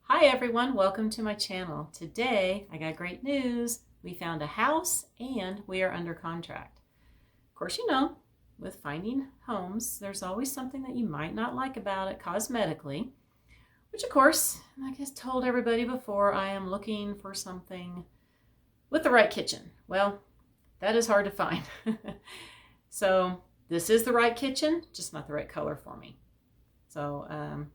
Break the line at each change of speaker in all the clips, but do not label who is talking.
Hi everyone, welcome to my channel. Today I got great news. We found a house and we are under contract. Of course, you know, with finding homes, there's always something that you might not like about it cosmetically, which of course, like I told everybody before, I am looking for something with the right kitchen. Well, that is hard to find. So this is the right kitchen, just not the right color for me. So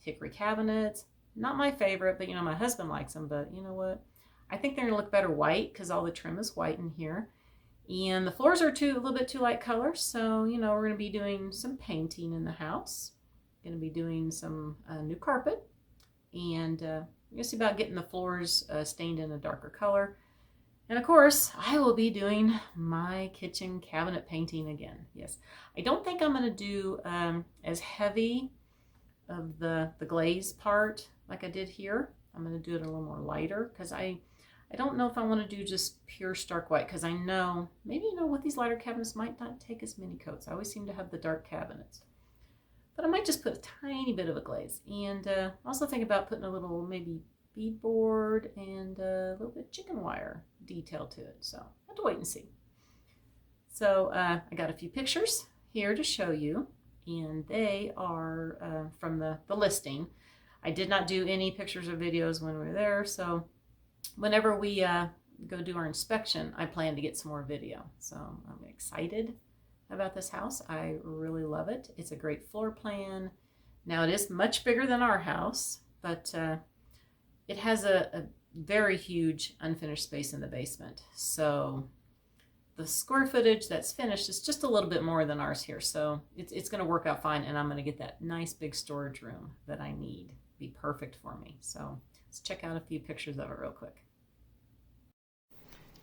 hickory cabinets, not my favorite, but you know, my husband likes them, but you know what? I think they're gonna look better white because all the trim is white in here. And the floors are a little bit too light color. So, you know, we're gonna be doing some painting in the house. Gonna be doing some new carpet. And we're gonna see about getting the floors stained in a darker color. And of course, I will be doing my kitchen cabinet painting again. Yes, I don't think I'm gonna do as heavy of the glaze part like I did here. I'm going to do it a little more lighter because I don't know if I want to do just pure stark white, because I know, maybe you know, with these lighter cabinets might not take as many coats. I always seem to have the dark cabinets. But I might just put a tiny bit of a glaze. And also think about putting a little maybe beadboard and a little bit chicken wire detail to it. So I have to wait and see. So I got a few pictures here to show you, and they are from the listing. I did not do any pictures or videos when we were there, so whenever we go do our inspection, I plan to get some more video. So I'm excited about this house. I really love it. It's a great floor plan. Now it is much bigger than our house, but it has a very huge unfinished space in the basement. So the square footage that's finished is just a little bit more than ours here. So it's going to work out fine, and I'm going to get that nice big storage room that I need. Be perfect for me. So let's check out a few pictures of it real quick.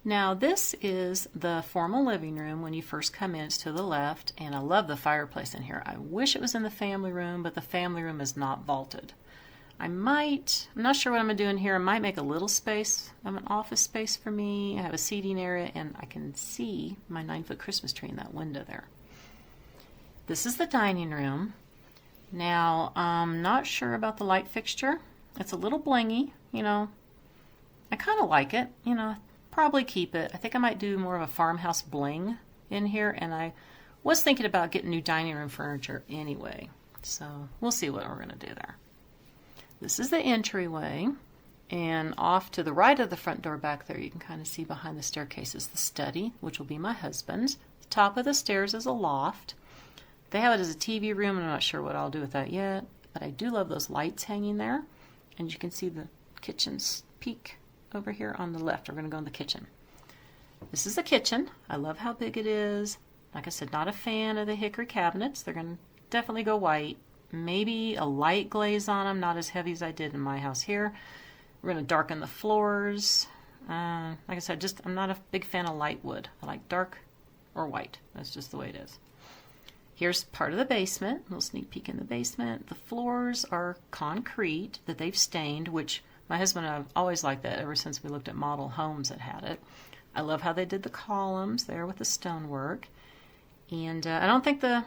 Now this is the formal living room when you first come in. It's to the left, and I love the fireplace in here. I wish it was in the family room, but the family room is not vaulted. I'm not sure what I'm doing here. I might make a little space of an office space for me. I have a seating area, and I can see my 9-foot Christmas tree in that window there. This is the dining room. Now, I'm not sure about the light fixture. It's a little blingy, you know. I kind of like it, you know, probably keep it. I think I might do more of a farmhouse bling in here, and I was thinking about getting new dining room furniture anyway. So we'll see what we're going to do there. This is the entryway, and off to the right of the front door back there, you can kind of see behind the staircase is the study, which will be my husband's. The top of the stairs is a loft. They have it as a TV room, and I'm not sure what I'll do with that yet, but I do love those lights hanging there. And you can see the kitchen's peak over here on the left. We're going to go in the kitchen. This is the kitchen. I love how big it is. Like I said, not a fan of the hickory cabinets. They're going to definitely go white. Maybe a light glaze on them, not as heavy as I did in my house here. We're going to darken the floors. Like I said, I'm not a big fan of light wood. I like dark or white. That's just the way it is. Here's part of the basement. A little sneak peek in the basement. The floors are concrete that they've stained, which my husband and I have always liked that ever since we looked at model homes that had it. I love how they did the columns there with the stonework. And I don't think the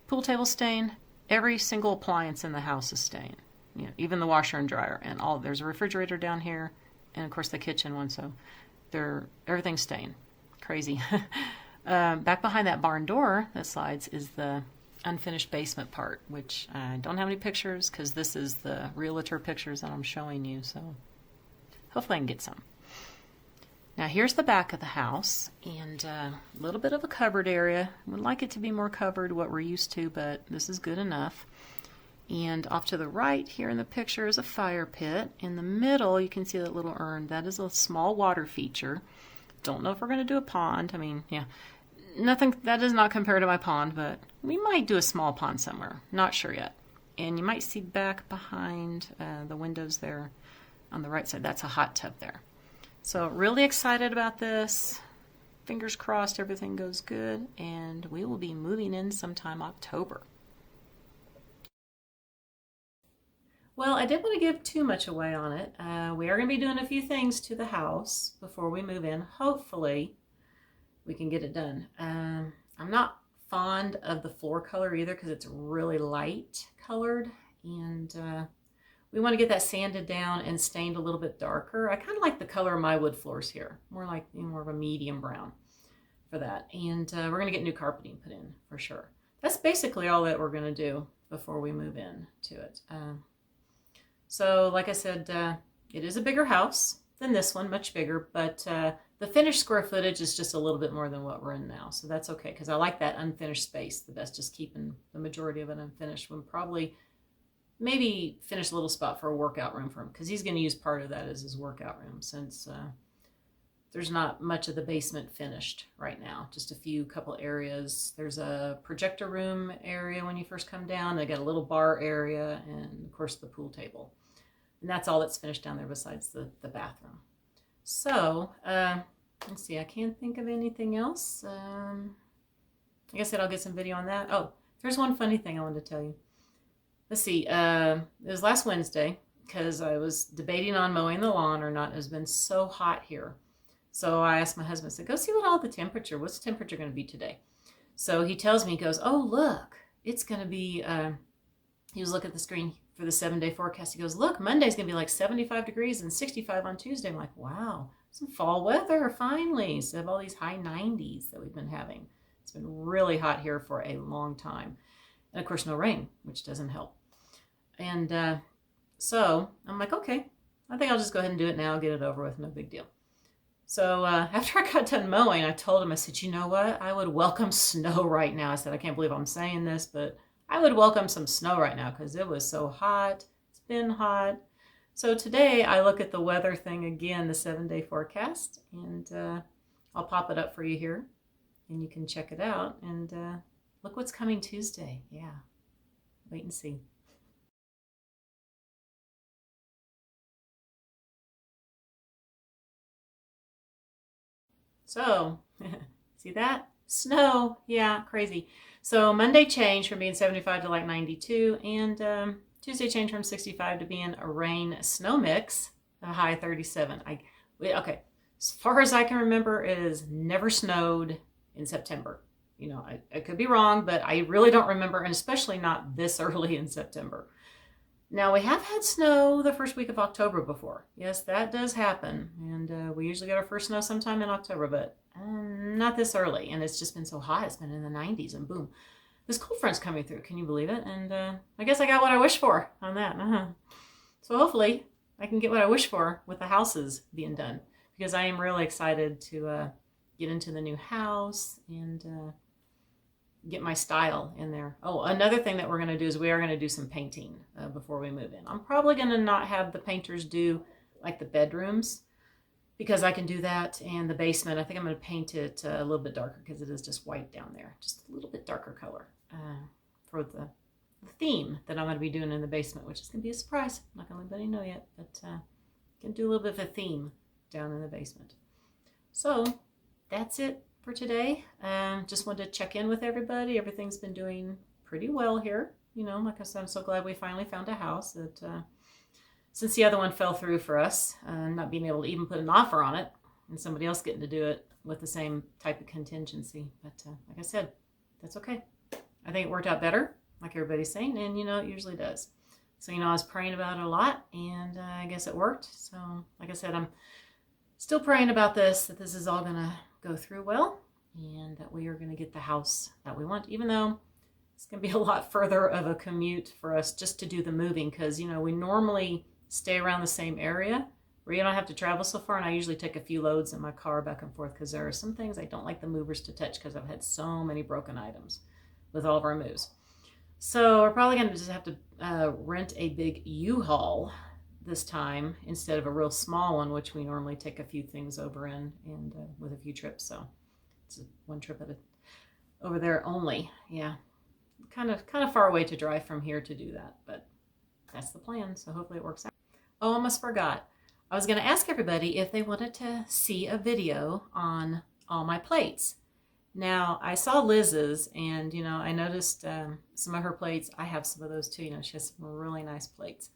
pool table stained. Every single appliance in the house is stained. You know, even the washer and dryer, and all. There's a refrigerator down here, and of course the kitchen one. So everything's stained. Crazy. Back behind that barn door that slides is the unfinished basement part, which I don't have any pictures because this is the realtor pictures that I'm showing you. So hopefully I can get some. Now here's the back of the house, and a little bit of a covered area. Would like it to be more covered, what we're used to, but this is good enough. And off to the right here in the picture is a fire pit. In the middle you can see that little urn. That is a small water feature. Don't know if we're going to do a pond. I mean, yeah, nothing, that does not compare to my pond, but we might do a small pond somewhere. Not sure yet. And you might see back behind the windows there on the right side. That's a hot tub there. So really excited about this. Fingers crossed everything goes good, and we will be moving in sometime October. Well, I didn't want to give too much away on it. We are going to be doing a few things to the house before we move in. Hopefully we can get it done. I'm not fond of the floor color either because it's really light colored, and we want to get that sanded down and stained a little bit darker. I kind of like the color of my wood floors here, more like more of a medium brown for that. And we're going to get new carpeting put in for sure. That's basically all that we're going to do before we move in to it. So like I said, it is a bigger house than this one, much bigger, but the finished square footage is just a little bit more than what we're in now. So that's okay, because I like that unfinished space the best, just keeping the majority of it unfinished. We'll probably maybe finish a little spot for a workout room for him, because he's going to use part of that as his workout room, since there's not much of the basement finished right now, just a couple areas. There's a projector room area when you first come down. They got a little bar area and of course the pool table. And that's all that's finished down there besides the bathroom. So, let's see, I can't think of anything else. Like I said, I'll get some video on that. Oh, there's one funny thing I wanted to tell you. Let's see, it was last Wednesday, because I was debating on mowing the lawn or not. It has been so hot here. So I asked my husband, I said, go see what's the temperature going to be today? So he tells me, he goes, oh, look, it's going to be, he was looking at the screen for the 7-day forecast. He goes, look, Monday's going to be like 75 degrees and 65 on Tuesday. I'm like, wow, some fall weather finally, instead of all these high 90s that we've been having. It's been really hot here for a long time. And of course, no rain, which doesn't help. And so I'm like, okay, I think I'll just go ahead and do it now, get it over with, no big deal. So after I got done mowing, I told him, I said, you know what? I would welcome snow right now. I said, I can't believe I'm saying this, but I would welcome some snow right now because it was so hot. It's been hot. So today I look at the weather thing again, the 7-day forecast, and I'll pop it up for you here and you can check it out. And look what's coming Tuesday. Yeah, wait and see. So, see that? Snow. Yeah, crazy. So Monday changed from being 75 to like 92, and Tuesday changed from 65 to being a rain-snow mix, a high 37. Okay, as far as I can remember, it has never snowed in September. You know, I could be wrong, but I really don't remember, and especially not this early in September. Now, we have had snow the first week of October before. Yes, that does happen. And we usually get our first snow sometime in October, but not this early. And it's just been so hot. It's been in the 90s, and boom, this cold front's coming through. Can you believe it? And I guess I got what I wished for on that. So hopefully I can get what I wish for with the houses being done, because I am really excited to get into the new house and get my style in there. Oh, another thing that we're going to do is we are going to do some painting before we move in. I'm probably going to not have the painters do like the bedrooms, because I can do that, and the basement, I think I'm going to paint it a little bit darker, because it is just white down there, just a little bit darker color for the theme that I'm going to be doing in the basement, which is going to be a surprise. I'm not going to let anybody know yet, but can do a little bit of a theme down in the basement. So that's it for today. Just wanted to check in with everybody. Everything's been doing pretty well here. You know, like I said, I'm so glad we finally found a house that since the other one fell through for us, not being able to even put an offer on it, and somebody else getting to do it with the same type of contingency. But like I said, that's okay. I think it worked out better, like everybody's saying, and you know, it usually does. So, you know, I was praying about it a lot, and I guess it worked. So, like I said, I'm still praying about this, that this is all going to go through well, and that we are going to get the house that we want, even though it's going to be a lot further of a commute for us just to do the moving, because, you know, we normally stay around the same area where you don't have to travel so far, and I usually take a few loads in my car back and forth, because there are some things I don't like the movers to touch, because I've had so many broken items with all of our moves. So we're probably going to just have to rent a big U-Haul this time instead of a real small one, which we normally take a few things over in, and with a few trips. So it's one trip at over there only. Yeah, kind of far away to drive from here to do that, but that's the plan. So hopefully it works out. Oh, I almost forgot. I was going to ask everybody if they wanted to see a video on all my plates. Now, I saw Liz's, and, you know, I noticed some of her plates. I have some of those too. You know, she has some really nice plates.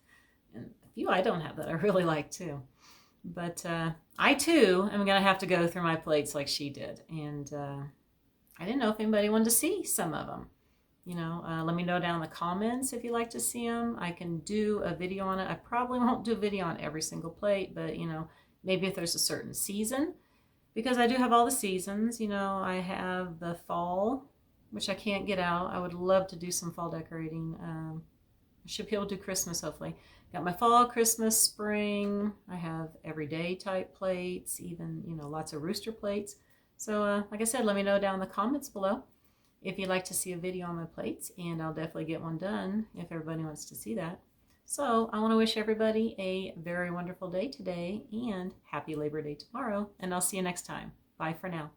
And a few I don't have that I really like too. But I too am going to have to go through my plates like she did. And I didn't know if anybody wanted to see some of them. Let me know down in the comments if you'd like to see them. I can do a video on it. I probably won't do a video on every single plate, but maybe if there's a certain season, because I do have all the seasons. I have the fall, which I can't get out. I would love to do some fall decorating. I should be able to do Christmas, hopefully. Got my fall, Christmas, spring. I have everyday type plates, even, lots of rooster plates. So, like I said, let me know down in the comments below if you'd like to see a video on my plates, and I'll definitely get one done if everybody wants to see that. So I want to wish everybody a very wonderful day today, and happy Labor Day tomorrow, and I'll see you next time. Bye for now.